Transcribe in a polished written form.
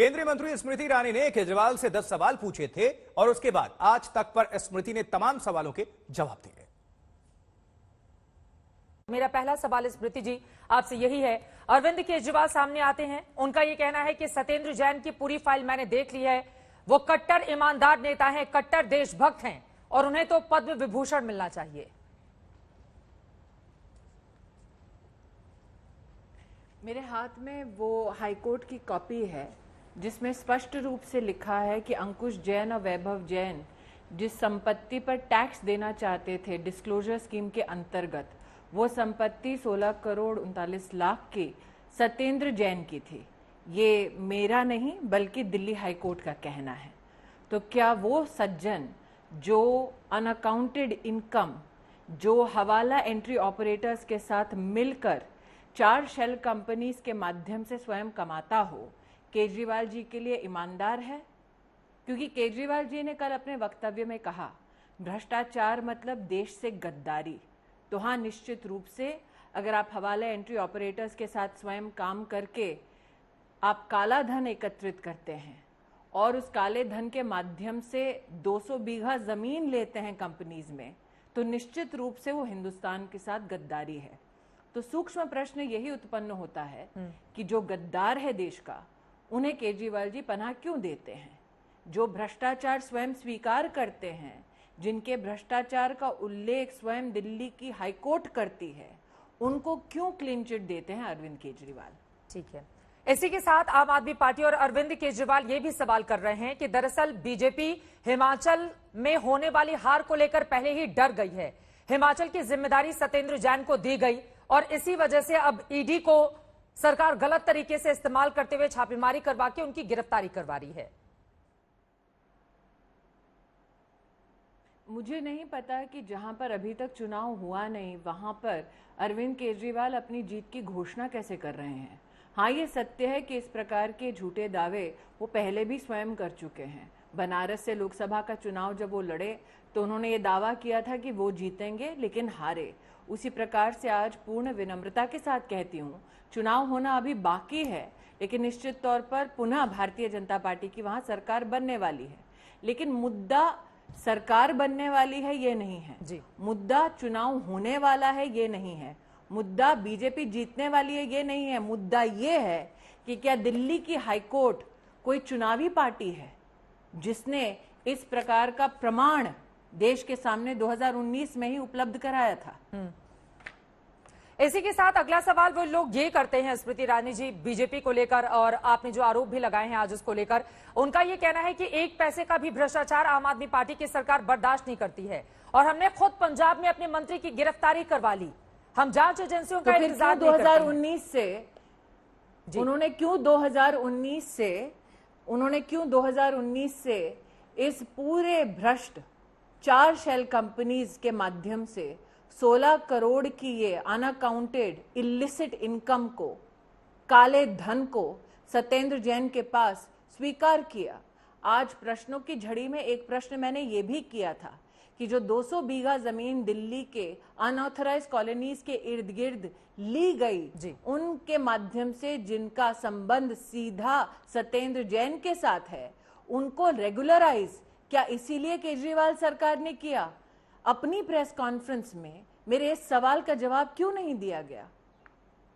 केंद्रीय मंत्री स्मृति ईरानी ने केजरीवाल से 10 सवाल पूछे थे और उसके बाद आज तक पर स्मृति ने तमाम सवालों के जवाब दिए। मेरा पहला सवाल स्मृति जी आपसे यही है, अरविंद केजरीवाल सामने आते हैं, उनका यह कहना है कि सत्येंद्र जैन की पूरी फाइल मैंने देख ली है, वो कट्टर ईमानदार नेता हैं, कट्टर देशभक्त हैं और उन्हें तो पद्म विभूषण मिलना चाहिए। मेरे हाथ में वो हाईकोर्ट की कॉपी है जिसमें स्पष्ट रूप से लिखा है कि अंकुश जैन और वैभव जैन जिस संपत्ति पर टैक्स देना चाहते थे डिस्क्लोजर स्कीम के अंतर्गत, वो संपत्ति 16 करोड़ 39 लाख की सत्येंद्र जैन की थी। ये मेरा नहीं बल्कि दिल्ली हाईकोर्ट का कहना है। तो क्या वो सज्जन जो अनअकाउंटेड इनकम, जो हवाला एंट्री ऑपरेटर्स के साथ मिलकर 4 शेल कंपनीज के माध्यम से स्वयं कमाता हो, केजरीवाल जी के लिए ईमानदार है? क्योंकि केजरीवाल जी ने कल अपने वक्तव्य में कहा भ्रष्टाचार मतलब देश से गद्दारी। तो हाँ, निश्चित रूप से अगर आप हवाला एंट्री ऑपरेटर्स के साथ स्वयं काम करके आप काला धन एकत्रित करते हैं और उस काले धन के माध्यम से 200 बीघा जमीन लेते हैं कंपनीज में, तो निश्चित रूप से वो हिंदुस्तान के साथ गद्दारी है। तो सूक्ष्म प्रश्न यही उत्पन्न होता है कि जो गद्दार है देश का, उन्हें केजरीवाल जी पनाह क्यों देते हैं? जो भ्रष्टाचार स्वयं स्वीकार करते हैं, जिनके भ्रष्टाचार का उल्लेख स्वयं दिल्ली की हाईकोर्ट करती है, उनको क्यों क्लीन चिट देते हैं अरविंद केजरीवाल? ठीक है, इसी के साथ आम आदमी पार्टी और अरविंद केजरीवाल ये भी सवाल कर रहे हैं कि दरअसल बीजेपी हिमाचल में होने वाली हार को लेकर पहले ही डर गई है। हिमाचल की जिम्मेदारी सत्येंद्र जैन को दी गई और इसी वजह से अब ईडी को सरकार गलत तरीके से इस्तेमाल करते हुए छापेमारी करवा के उनकी गिरफ्तारी करवा रही है। मुझे नहीं पता कि जहां पर अभी तक चुनाव हुआ नहीं, वहां पर अरविंद केजरीवाल अपनी जीत की घोषणा कैसे कर रहे हैं। हाँ, ये सत्य है कि इस प्रकार के झूठे दावे वो पहले भी स्वयं कर चुके हैं। बनारस से लोकसभा का चुनाव जब वो लड़े तो उन्होंने ये दावा किया था कि वो जीतेंगे लेकिन हारे। उसी प्रकार से आज पूर्ण विनम्रता के साथ कहती हूँ, चुनाव होना अभी बाकी है, लेकिन निश्चित तौर पर पुनः भारतीय जनता पार्टी की वहां सरकार बनने वाली है। लेकिन मुद्दा सरकार बनने वाली है ये नहीं है जी। मुद्दा चुनाव होने वाला है ये नहीं है। मुद्दा बीजेपी जीतने वाली है ये नहीं है। मुद्दा ये है कि क्या दिल्ली की हाईकोर्ट कोई चुनावी पार्टी है जिसने इस प्रकार का प्रमाण देश के सामने 2019 में ही उपलब्ध कराया था। इसी के साथ अगला सवाल वो लोग ये करते हैं स्मृति ईरानी जी बीजेपी को लेकर, और आपने जो आरोप भी लगाए हैं आज उसको लेकर, उनका ये कहना है कि एक पैसे का भी भ्रष्टाचार आम आदमी पार्टी की सरकार बर्दाश्त नहीं करती है और हमने खुद पंजाब में अपने मंत्री की गिरफ्तारी करवा ली। हम जांच एजेंसियों का इंतजार नहीं करते हैं। 2019 से उन्होंने क्यों 2019 से इस पूरे भ्रष्ट 4 शेल कंपनीज के माध्यम से 16 करोड़ की ये अनअकाउंटेड इलिसिट इनकम को, काले धन को सत्येंद्र जैन के पास स्वीकार किया? आज प्रश्नों की झड़ी में एक प्रश्न मैंने ये भी किया था कि जो 200 बीघा जमीन दिल्ली के अनऑथराइज कॉलोनीज के इर्द गिर्द ली गई, उनके माध्यम से जिनका संबंध सीधा सत्येंद्र जैन के साथ है, उनको रेगुलराइज क्या इसीलिए केजरीवाल सरकार ने किया? अपनी प्रेस कॉन्फ्रेंस में मेरे इस सवाल का जवाब क्यों नहीं दिया गया?